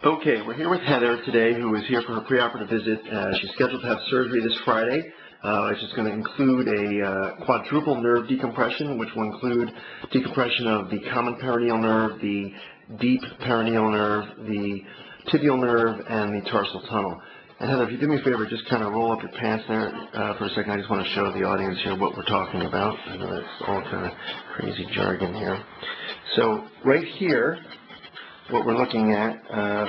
Okay, we're here with Heather today, who is here for her preoperative visit. She's scheduled to have surgery this Friday. It's just going to include a quadruple nerve decompression, which will include decompression of the common peroneal nerve, the deep peroneal nerve, the tibial nerve, and the tarsal tunnel. And Heather, if you do me a favor, just kind of roll up your pants there for a second. I just want to show the audience here what we're talking about. I know that's all kind of crazy jargon here. So right here, what we're looking at,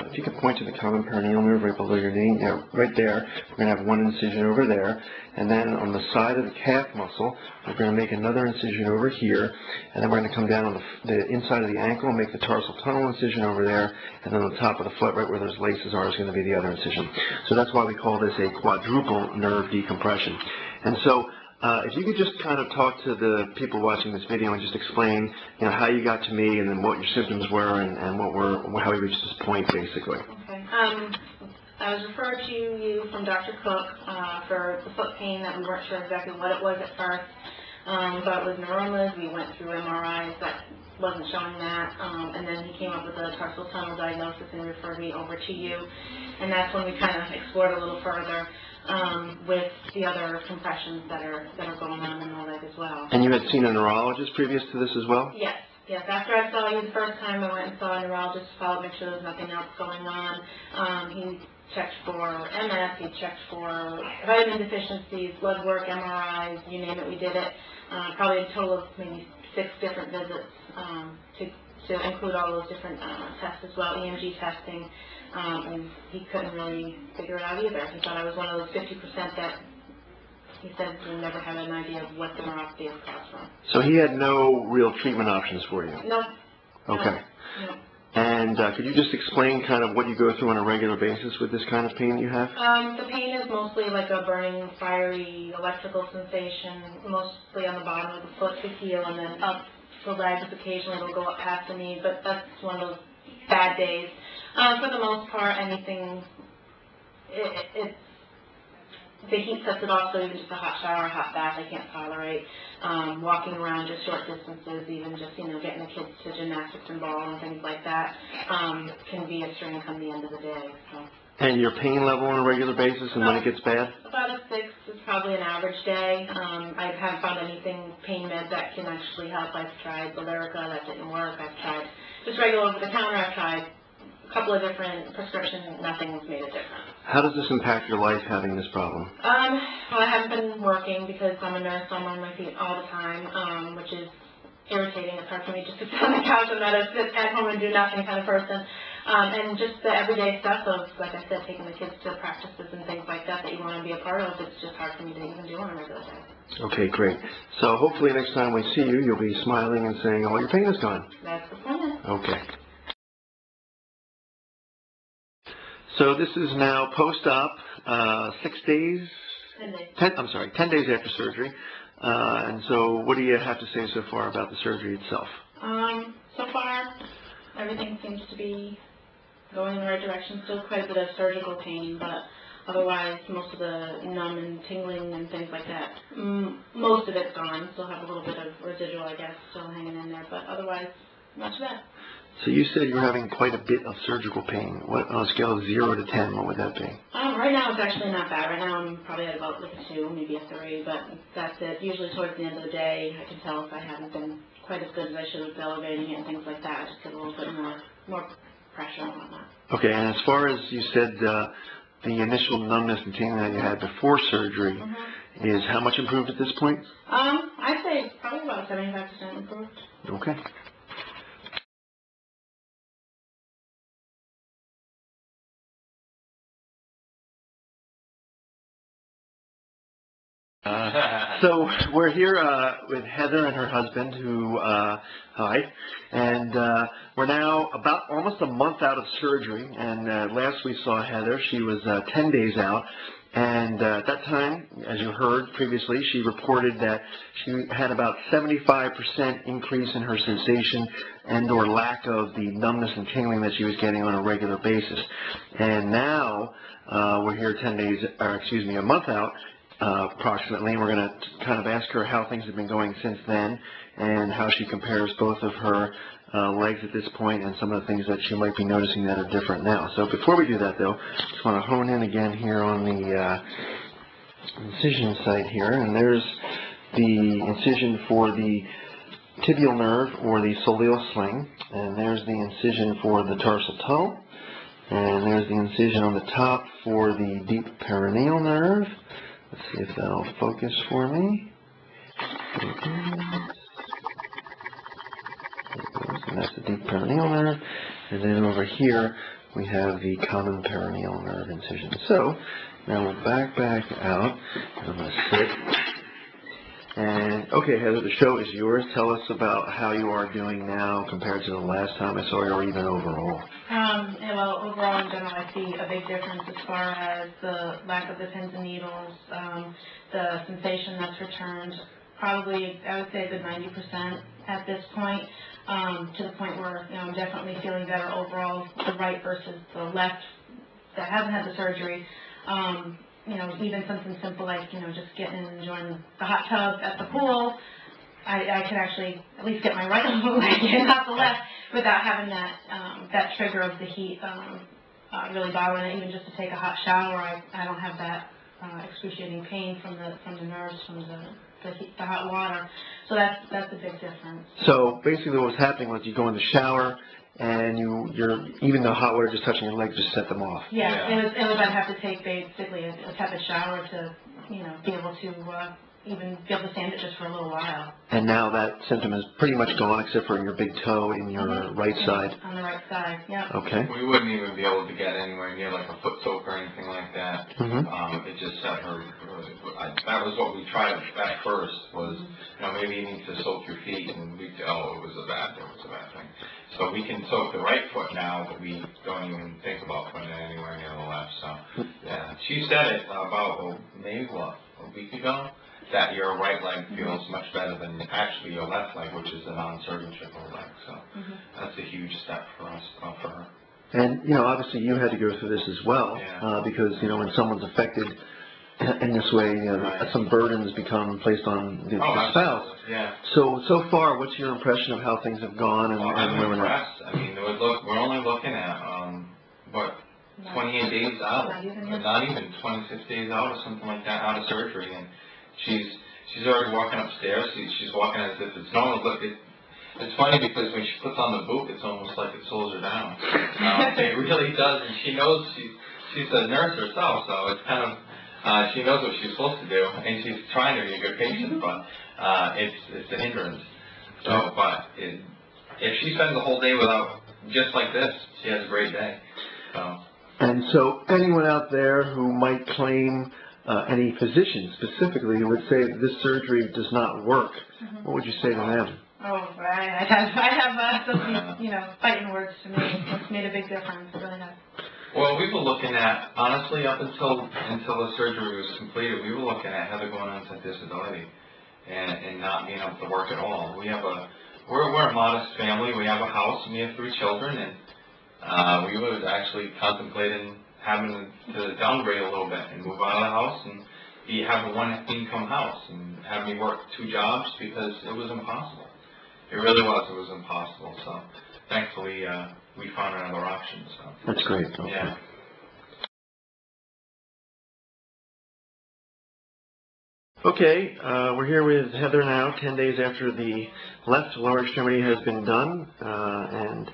if you can point to the common peroneal nerve right below your knee, right there, we're going to have one incision over there, and then on the side of the calf muscle, we're going to make another incision over here, and then we're going to come down on the inside of the ankle and make the tarsal tunnel incision over there, and then on the top of the foot, right where those laces are, is going to be the other incision. So that's why we call this a quadruple nerve decompression. And so, if you could just kind of talk to the people watching this video and just explain, how you got to me and then what your symptoms were and how you reached this point, basically. Okay. I was referred to you from Dr. Cook for the foot pain that we weren't sure exactly what it was at first. We thought it was neuromas. We went through MRIs that wasn't showing that, and then he came up with a tarsal tunnel diagnosis and referred me over to you, and that's when we kind of explored a little further with the other compressions that are going on in the leg as well. And you had seen a neurologist previous to this as well? Yes. Yes, after I saw you the first time, I went and saw a neurologist to follow, make sure there was nothing else going on. He checked for MS, he checked for vitamin deficiencies, blood work, MRIs, you name it, we did it. Probably a total of maybe 6 different visits to include all those different tests as well, EMG testing, and he couldn't really figure it out either. He thought I was one of those 50% that he said we never had an idea of what the neuropathy is caused from. So he had no real treatment options for you? No. Okay. No. And could you just explain kind of what you go through on a regular basis with this kind of pain you have? The pain is mostly like a burning, fiery, electrical sensation, mostly on the bottom of the foot, the heel, and then up the legs. Occasionally it'll go up past the knee, but that's one of those bad days. For the most part, anything, the heat sets it off, so even just a hot shower, a hot bath, I can't tolerate. Walking around just short distances, even just, getting the kids to gymnastics and ball and things like that, can be a strain come the end of the day. So. And your pain level on a regular basis and when it gets bad? About a 6 is probably an average day. I haven't found anything pain med that can actually help. I've tried Lyrica, that didn't work. I've tried just regular over-the-counter. I've tried a couple of different prescriptions. Nothing's made a difference. How does this impact your life, having this problem? Well, I haven't been working because I'm a nurse, so I'm on my feet all the time, which is irritating. It's hard for me just to sit on the couch. I'm not a sit at home and do nothing kind of person. And just the everyday stuff of, like I said, taking the kids to practices and things like that you want to be a part of, it's just hard for me to even do on a regular day. Okay, great. So hopefully next time we see you, you'll be smiling and saying, oh, your pain is gone. That's the plan. Okay. So this is now post-op, 6 days? 10 days. 10 days after surgery. And so what do you have to say so far about the surgery itself? So far, everything seems to be going in the right direction. Still quite a bit of surgical pain, but otherwise most of the numb and tingling and things like that, most of it's gone. Still have a little bit of residual, I guess, still hanging in there, but otherwise, not too bad. So you said you're having quite a bit of surgical pain. What, on a scale of 0 to 10, what would that be? Right now it's actually not bad. Right now I'm probably at about like a 2, maybe a 3, but that's it. Usually towards the end of the day, I can tell if I haven't been quite as good as I should with elevating it and things like that. I just get a little bit more pressure and whatnot. Okay, and as far as you said, the initial numbness and tingling that you had before surgery is how much improved at this point? I'd say probably about 75% improved. Okay. So we're here with Heather and her husband, who, hi, and we're now about almost a month out of surgery, and last we saw Heather, she was 10 days out, and at that time, as you heard previously, she reported that she had about 75% increase in her sensation and or lack of the numbness and tingling that she was getting on a regular basis. And now we're here a month out, approximately, and we're going to kind of ask her how things have been going since then and how she compares both of her legs at this point and some of the things that she might be noticing that are different now. So before we do that, though, just want to hone in again here on the incision site here, and there's the incision for the tibial nerve or the soleal sling, and there's the incision for the tarsal toe, and there's the incision on the top for the deep perineal nerve. Let's see if that'll focus for me. There it goes, and that's the deep perineal nerve, and then over here we have the common perineal nerve incision. So now we'll back out, and I'm going to sit. And, okay, Heather, the show is yours. Tell us about how you are doing now compared to the last time I saw you, or even overall. Well, overall, in general, I see a big difference as far as the lack of the pins and needles, the sensation that's returned. Probably, I would say, a good 90% at this point, to the point where, I'm definitely feeling better overall, the right versus the left that hasn't had the surgery. Even something simple like, just getting and enjoying the hot tub at the pool, I could actually at least get my right leg in, not the left, without having that trigger of the heat really bothering it. Even just to take a hot shower, I don't have that excruciating pain from the nerves, from the hot water. So that's a big difference. So basically what was happening was you go in the shower, and you're even the hot water just touching your legs just set them off. Yeah. It was I'd have to take basically a tepid shower to, be able to even be able to stand it just for a little while. And now that symptom is pretty much gone except for your big toe in your right side. On the right side, yeah. Okay. We wouldn't even be able to get anywhere near like a foot soak or anything like that. It just set her. That was what we tried at first was, maybe you need to soak your feet, and it was a bad thing. So we can soak the right foot now, but we don't even think about putting it anywhere near the left. So yeah, she said it about maybe a week ago, that your right leg feels much better than actually your left leg, which is a non-surgical leg. So that's a huge step for us, for her. And, obviously you had to go through this as well, because, when someone's affected in this way, some burdens become placed on the spouse. Yeah. So far, what's your impression of how things have gone? I'm impressed. I mean, we're only looking at, 28 days out, not even 26 days out or something like that, out of surgery, and she's already walking upstairs. She's walking as if it's normal. Look, it's funny because when she puts on the boot, it's almost like it slows her down. It really does, and she knows she's a nurse herself, so it's kind of she knows what she's supposed to do, and she's trying to be a good patient, but it's a hindrance. So, but if she spends the whole day without just like this, she has a great day. So. And so anyone out there who might claim, any physician specifically who would say that this surgery does not work, what would you say to them? Oh, I have some, fighting words to me. It's made a big difference. It really has. Well, we were looking at, honestly, up until the surgery was completed, we were looking at Heather going on to disability and not being able to work at all. We're a modest family. We have a house and we have 3 children, and we were actually contemplating having to downgrade a little bit and move out of the house and have a one-income house and have me work 2 jobs because it was impossible. It really was. It was impossible. So thankfully, we found another option. So that's great. Okay. Yeah. Okay, we're here with Heather now, 10 days after the left lower extremity has been done, and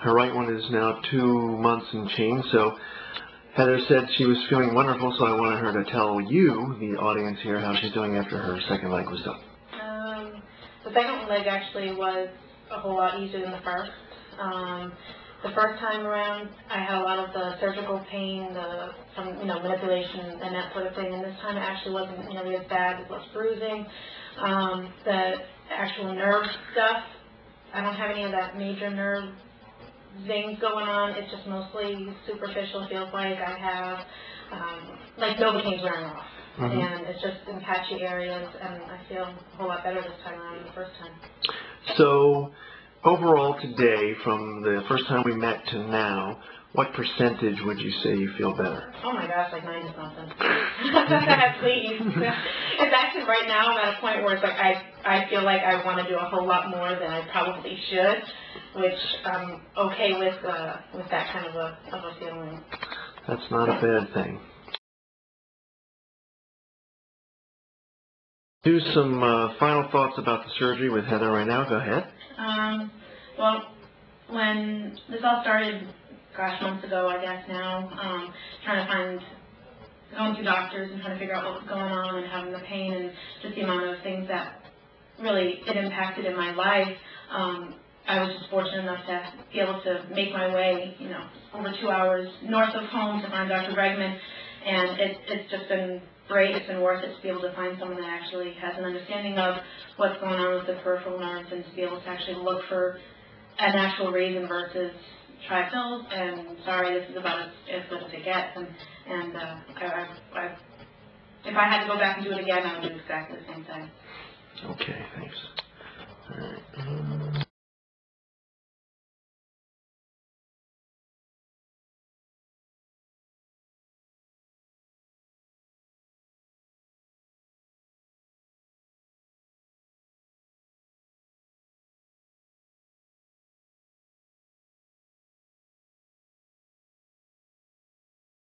her right one is now 2 months and change. So Heather said she was feeling wonderful, so I wanted her to tell you, the audience here, how she's doing after her second leg was done. The second leg actually was a whole lot easier than the first. The first time around, I had a lot of the surgical pain, some manipulation and that sort of thing. And this time it actually wasn't nearly as bad. It was bruising. The actual nerve stuff, I don't have any of that major nerve things going on. It's just mostly superficial. Feels like I have like Novocaine's wearing off. And it's just in patchy areas, and I feel a whole lot better this time around than the first time. So overall today, from the first time we met to now, what percentage would you say you feel better? Oh my gosh, like 90-something. Please. It's actually right now I'm at a point where it's like I feel like I want to do a whole lot more than I probably should, which I'm okay with that kind of a feeling. That's not a bad thing. Do some final thoughts about the surgery with Heather right now. Go ahead. Well, when this all started, gosh, months ago, I guess now, going to doctors and trying to figure out what was going on and having the pain and just the amount of things that really it impacted in my life. I was just fortunate enough to be able to make my way, over 2 hours north of home to find Dr. Bregman, and it's just been great. It's been worth it to be able to find someone that actually has an understanding of what's going on with the peripheral nerves and to be able to actually look for an actual reason versus try pills and sorry, this is about as good as it gets. And if I had to go back and do it again, I would do exactly the same thing. Okay, thanks. All right.